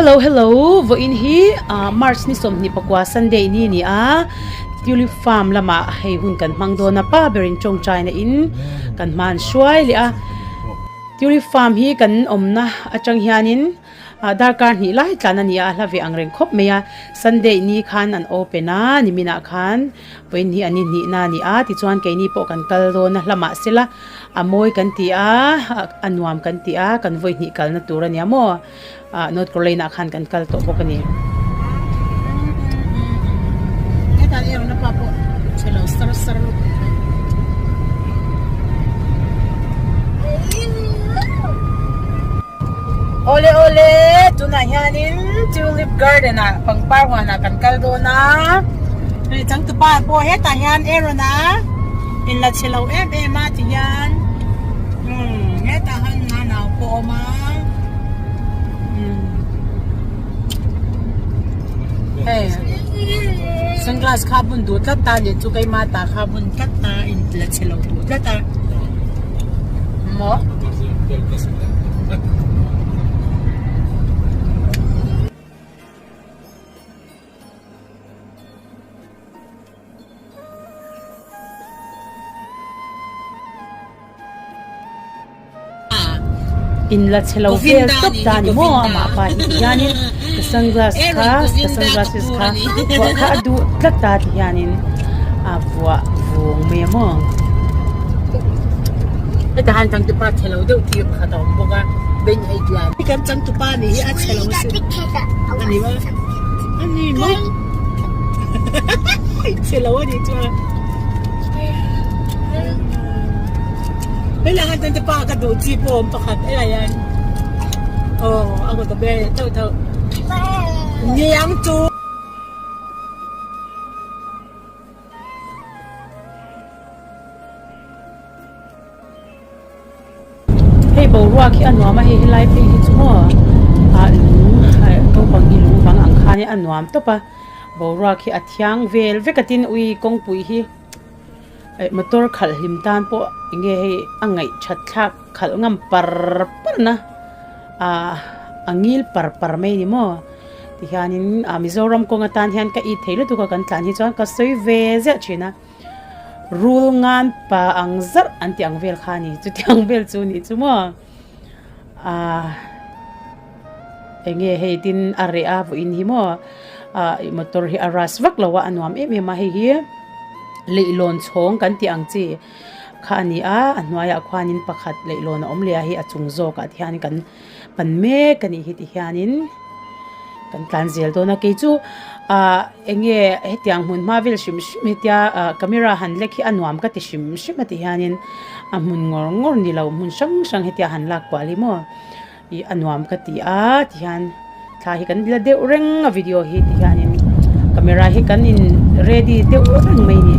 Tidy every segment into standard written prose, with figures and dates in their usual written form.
Hello, vo in hi March ni som ni pakwa Sunday ni Tulip farm lama hei hun kan mangdo na pa berin chong China in kan man shuai li Tulip farm hi kan omna achang hianin darkar ni lai tlana ni la ve angreng khop meya Sunday ni khan an open ni mina khan voin hi ani ni na ni ti chuan ke ni po kan kal do na lama sila amoi kan ti anuam kan ti kan voi ni kal na tur ani amo North Carolina khan kan kal to bo kani eta era na papo chelo sar ole tuna hianin tulip garden pangparwa na kan kaldo na ni chang tu pa po heta hian era na in la chelo ma ti yan heta han na po ma sunglass carbon du tata ni chu kai mata carbon tata in la chelo du tata mo in la chelo vel top tani mo ama pa hianin the sunglasses kha wa kha du tlata hianin avwa vung me mo eta han tang tu pa chelo de ti kha ta boga ben ai tla kan tang tu pa ni a chelo se ani ma chelo ni tu Bila nga tante pa ka do tipo pakat ayan. Ako tabi to. Niyang tu. Hey bo ki anwa ma hilai pe hi chu mo to bang ilu bang ang khani anwam to pa bo ki athyang vel vekatin ui kongpui hi motor khal himtan po inge he angai thatthak khal ngam par na angil par mai ni mo ti hianin Mizoram ko ngatan hian ka I theilu tu ka kan tlan hi chuan ka soi ve ze china rul ngan pa ang zar anti ang vel khani chu tiang vel chu ni chu mo enge he tin are vo in hi mo motor hi aras vak lawa anwam ma hi leilon chhong kan ti ang chi khani anwaya khwanin pakhat leilon om le hi achung zo ka thian kan pan me kani hi ti hianin kan tlan zel do na ke chu enge hetiang mun ma vel shim hetia camera han lekhi anwam ka ti shim ati hianin amun ngor ni lo mun sang hetia han lak kwali mo I anwam ka ti thian tha hi kan la de reng video hi ti hianin camera hi kan in ready de reng mai ni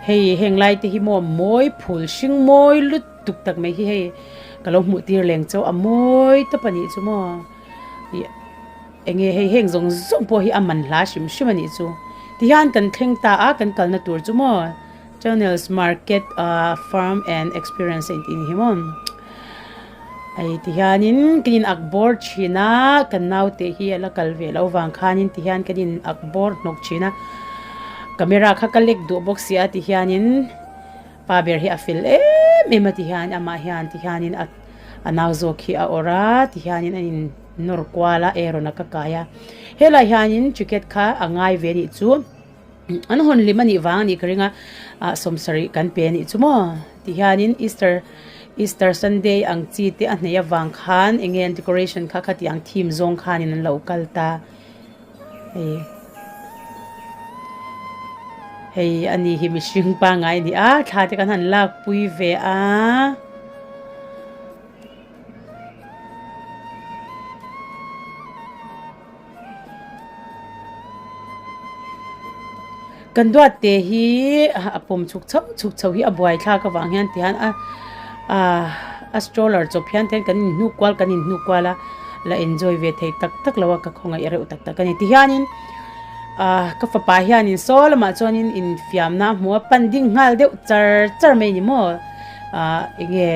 hey heng lai te hi mo moi phul sing moi lut tuk tak mai hi hey kalo mu tir leng chaw amoi ta pani chu mo enge hey heng zong po hi aman hla shim ani chu ti han kan thleng ta kan kalna tur chu mo Trunnell's market farm and experience in himon ai ti hianin kin akbor china kan naute hi ala kalve lo wang khanin ti hian kanin akbor nok china camera kha kalek do box ya ti hianin pa ber hi afil me ti hian ama hian ti hianin anaw zo khi a ora ti hianin anin nor kwala ero na kakaya hela hianin chiket kha angai ve ni chu an hon limani wang ni kringa somsari kan pe ni chu mo ti hianin Easter Sunday ang chi te anaya wang khan engen decoration kha khati ang theme zong khan in local ta hey ani hi mishing pa ngai ni tha te kan han lak pui ve kan duat te hi apom chuk chau hi abuai thla ka wang hian ti han stroller chop hian ten kan nu kwala la enjoy ve thei tak lawa ka khonga ere utak tak ani ti hianin ka fa pa hianin sol ma chonin in fiamna hmu panding ngal deuh char mai ni mo enge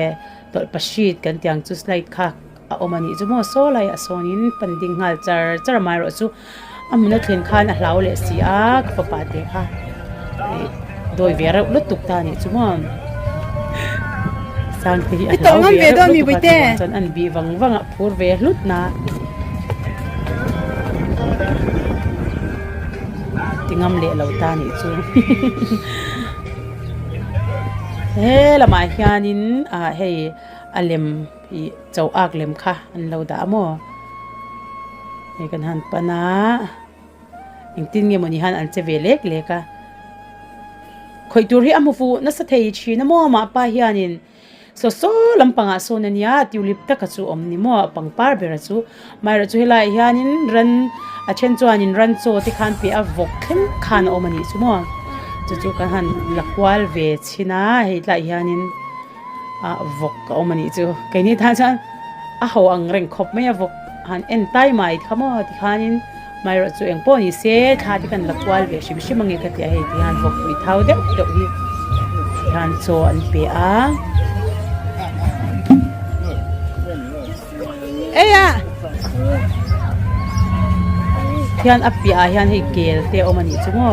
tol pashit kan tiang chu slide kha a omani chu mo so lai a sonin panding ngal char mai ro chu amuna thlen khan a hlau le si a ka pa te kha doi vera lut tuk ta ni chu mo sang ti a hlau ve do mi buite chan an bi wang a phur ve lut na tingam le lo ta ni chu he la mai hianin a hei alem i chau ak lem kha an lo da mo he kan han pana ingtin nge moni han an che velek leka khoi tur hi amufu na sa thei chi na mo ma pa hianin so lampanga sonania tulip ta ka chu omni mo pangpar bera chu mai ra chu helai hianin ran a chen chuanin ran cho ti khan pe a vok khan omani chu mo chu kan han lakwal ve china he la hianin a vok omani chu kaini tha chan a ho ang reng khop me a vok han en tai mai khamo ti khanin mai ra chu eng po ni se tha ti kan lakwal ve shim mangi ka ti he ti han vok ui thau de hi han cho an pe a eya hian apia hian hei kel te omani chumo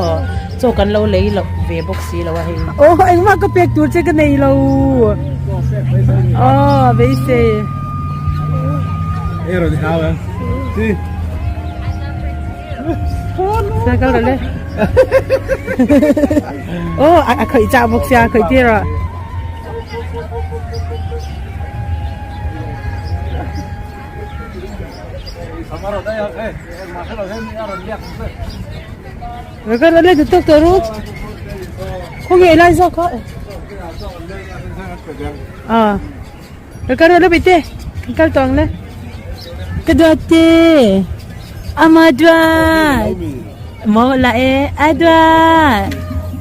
cho kan lo lei lo ve boxi lo wa hei oh eng ma ka pek tur che ka nei lo oh ve se Ero di hao si sa ka le oh a khoi cha boxia khoi ti ra Regarde le doctor Ruth. Không nghe lại sao có. À. Regarde le bete. Cái tong le. Cái đó te. Amadwa. Mau lại adwa.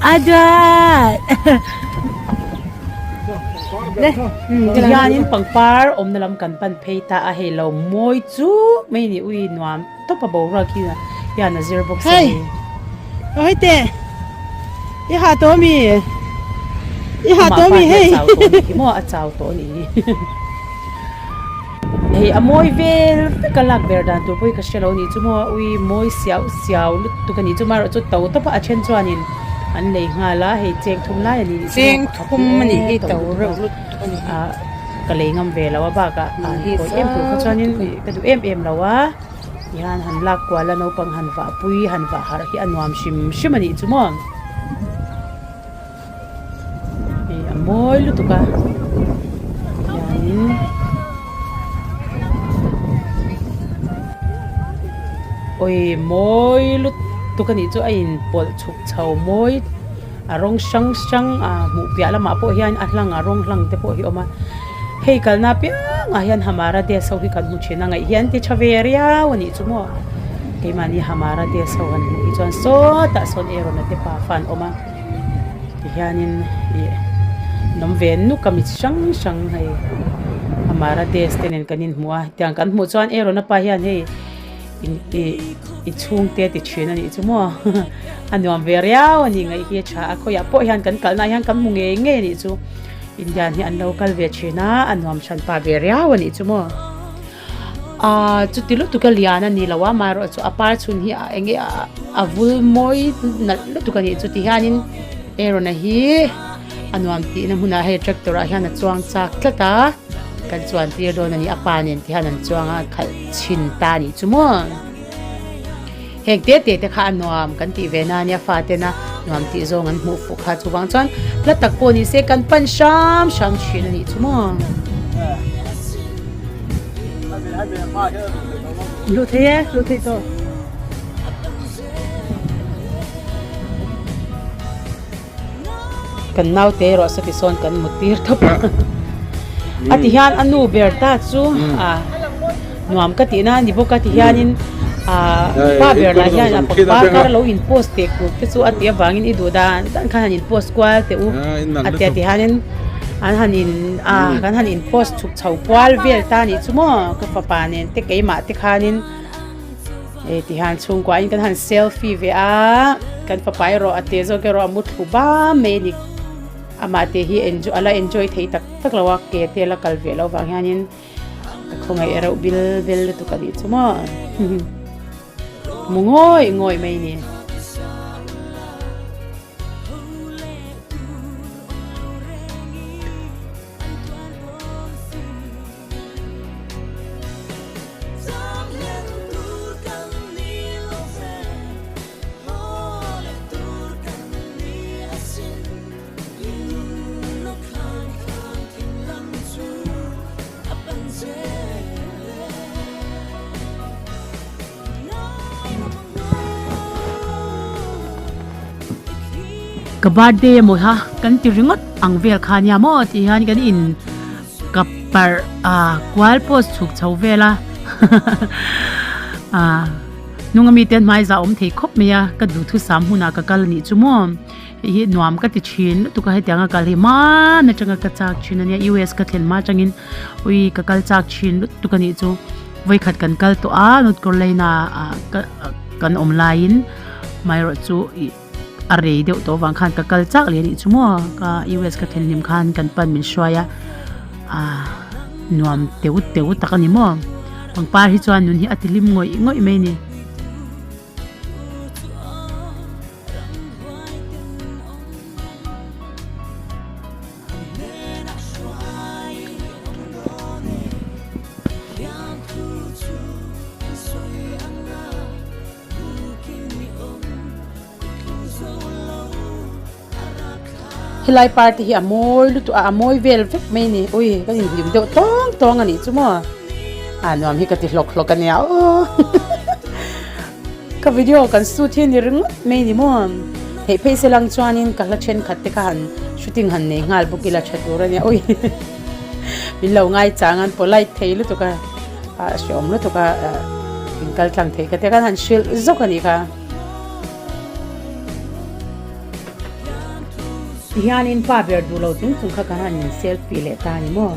Adwa. le hianin pangpar om nalam kan pan pheita a helo moi chu mai ni ui nuam to pa bo ra ki ya na zero box Hey. Oi te. I ha to mi. I ha to mi hey. ki mo a chau to ni hey amoi vel ka lak ber dan tu poi ka shelo ni chu mo ui moi siao lut tu ka ni chu mar chu to to pa a chen chuanin an lei nga la hei cheng thum lai ni Cheng thum mani hi to ro lut a ka lei ngam ve lawa ba ka a hi em pu ka chuanin ka du em lawa yan han lak kwa la no pang han va pui han va har hi anwam shim ani chu mo hey amoi lu tu ka yan oi moi lu tu ka ni chu a in pol chuk chau moi arong sang a mu pia la ma po hian a hlang arong hlang te po hi oma hei kalna pia nga hian hamara de so hi kan mu chena ngai hian te chaveria wani chu mo ke mani hamara de so an hi chuan so ta son ero na te pa fan oma hianin nom ven nu kamit sang hai hamara de stenen kanin muwa tiang kan mu chuan ero na pa hian hei in chung te ti china ni chu mo anwam veria ani ngai hi cha a khoya po hian kan kalna hian kan mu nge ni chu indian hi an local ve china anwam chan pa veria ani chu mo a chu tilu tu ka liana ni lawa maro chu apar chun hi a enge a vul moi na tu ka ni chu ti hianin ero na hi anwam ti na huna he tractor a hian a chuang chak tlata kan chuan tir do na ni apanin ti hanan chuanga khal chin ta ni chu mo hek te kha nuam kan ti ve na nia fa te na nuam ti zong an mu fu kha chuwang chon la tak po ni se kan pan sham chin ni chu mo lu the to kan nau te ro sa ti son kan mutir to pa ati hian anu berta chu a nuam ka ti na ni bo ka ti hianin pa ber la hian a pa kar lo in post te ku te chu ati awangin i du dan khan in post kwal te u ati hanin an hanin kan han in post chuk chau kwal vel ta ni chu mo ka pa pa nen te ke ma te khanin e ti han chung kwa in kan han selfie ve a kan pa pai ro ate zo ke ro mut khu ba me ni amate hi enjoy thei tak lawa ke te la kal ve lo wang hianin ko ngai erau bil tu ka di chuma ngoi mai ni ka birthday mo ha kan ti ringot ang vel khanya mo ti han kan in kapar kwal post chuk chau vela nunga mi ten mai za thei khop meya ka du thu sam huna ka kal ni chumo hi nuam ka ti chin tu ka hetanga kal hi ma na changa ka chak chin ania US ka thlen ma changin ui ka kal chak chin tu ka ni chu voi khat kan kal to not kor leina kan online mai ro chu array deuh to wang khan ka kal chak le ni chumo ka US ka thlen nim khan kan pan min shwaya nuam teu takani mo pangpar hi chuan nun hi atilim ngoi mai ni hilai party hi amoi lu tu amoi vel vek mai ni oi ka lim deuh tong ani chumo nuam hi ka ti hlok ania ka video kan su thi ni ring mai ni mo thei phei se lang chuanin ka la chen khat te ka han shooting han nei ngal bukila chatur ania oi min lo ngai changan polai thei lu tu ka shom lu tu ka inkal tlang thei ka te kan han shil zok ani ka hianin pa ber du lo tung kha ka han selfie le ta ni mo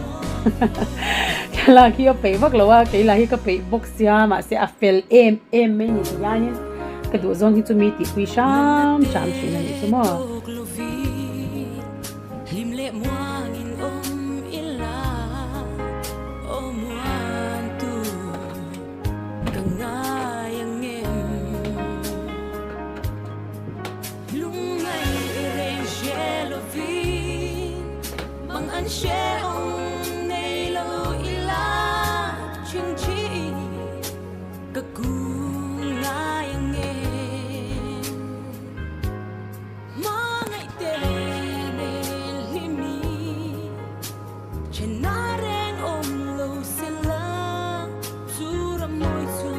kala ki pe bak lo wa ke la hi ka pe box ya ma se a fel em me ni hianin ka du zong hi chu mi ti kui sham chin ni chu mo lim le muang in ila muan tu kangai ang em lungai bằng anh sẽ ông này lâu ila chuyện chi cả cùng ngay nghe mà ngày tên limi trên na reng om lâu sẽ la sura môi su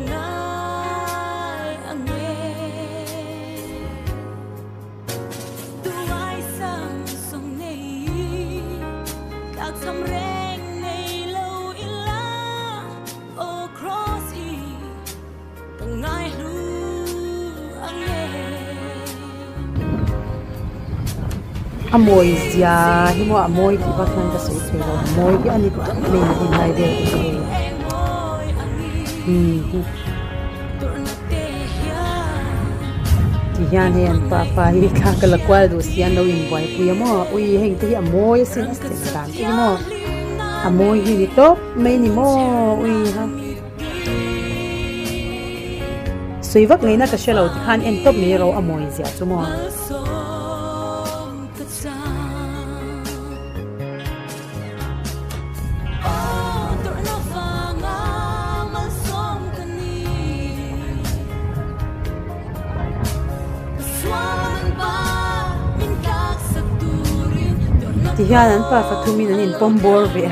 ngay anh nghe thầm reng ngày lâu ila cross hi từng ngày lu anh amoi zia hi mo amoi ti bak nan da sei sei lo moi ki ani ta me ni lai de ti hian hen pa hi kha ka la kwal du sian lo in boy pu mo ui heng ti amoi sin as tin kan ti mo amoi hi ni top me ni mo ui ha sui vak nei na ka shelo ti khan en top me ro amoi zia chu mo ti hian pa fathumin an in pombor ve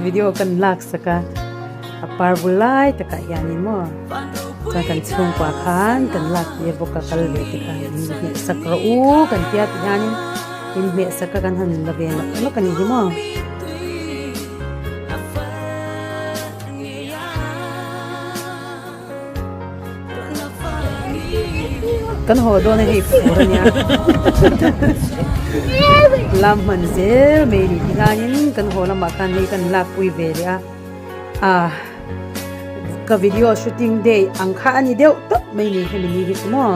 video kan lak saka apar bulai taka hianin mo cha kan chung kwa khan kan lak ye boka kal ve ti kan ni sakro u kan tia ti hianin in me saka kan han la ve na kan ni mo kan ho do na hei pura nya lam manzel me ni hianin kan ho lama kan ni kan lak pui ve ria ka video shooting day ang kha ani deu to me ni hemi ni hi mo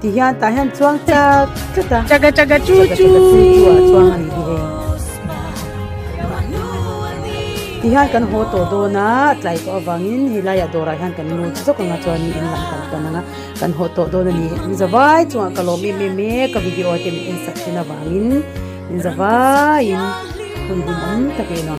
ti hian ta hian chuang cha ta Chaga chu chu. chuang ani hi he ti hian kan ho to do na tlai to awangin hilaya dora hian kan nu chu ka nga chuan in lam kan nga kan ho to do na ni zawai chuang ka lo me ka video tem in sak tin awangin zawai in hun din an ta ke no